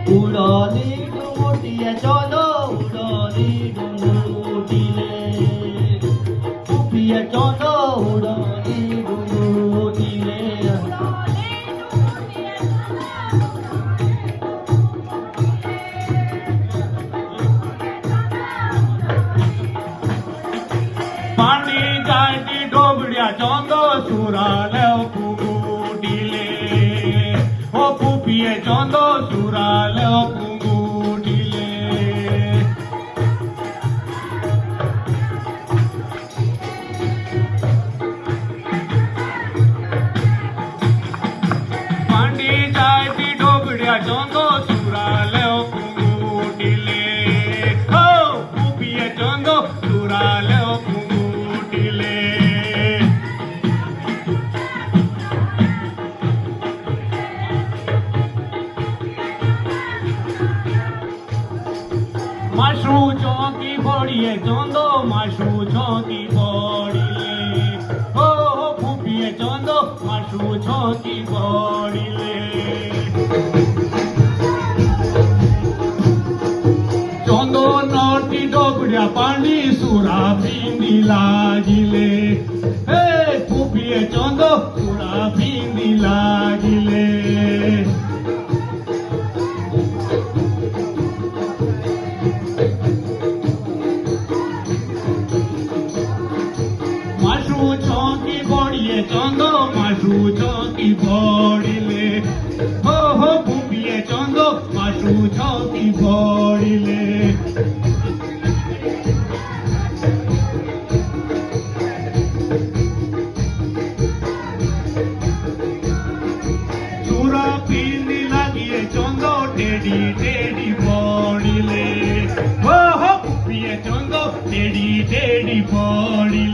ઉડાની ડુંગુટીએ ચોલો ઉડાની ડુંગુટીલે ઉભીએ ચોલો ઉડાની ડુંગુટીલે પાણી જાયતી ડોબડિયા ચોંદો સુરાલે ફૂગુટીલે ઓ ફૂફીએ ચોંદો સુરાલે ફૂગુટીલે પાણી જાયતી ડોબડિયા ચોંદો સુરાલે ફૂગુટીલે ઓ ફૂફીએ ચોંદો સુરાલે ફૂગુટીલે માશુ ચોકી ફોડીએ ચોંદો માશુ ચોકી ફોડીલે હો હો ફૂફીએ ચોંદો માશુ ચોકી ફોડીલે ચોંદો નોટી ડોબડિયા પાણી સુરા પીંડી લાગીલે હે ફૂફીએ ચોંદો સુરા પીંડી લાગીલે માશુ ચોકી બોડીએ ચોંદો માશુ ચોકી બોડીલે હો હો ફૂફીએ ચોંદો માશુ ચોકી બોડીલે સુરા પીંડી લાગીએ ચોંદો ટેડી ટેડી બોડીલે હો હો ફૂફીએ ચોંદો ટેડી ટેડી બોડીલે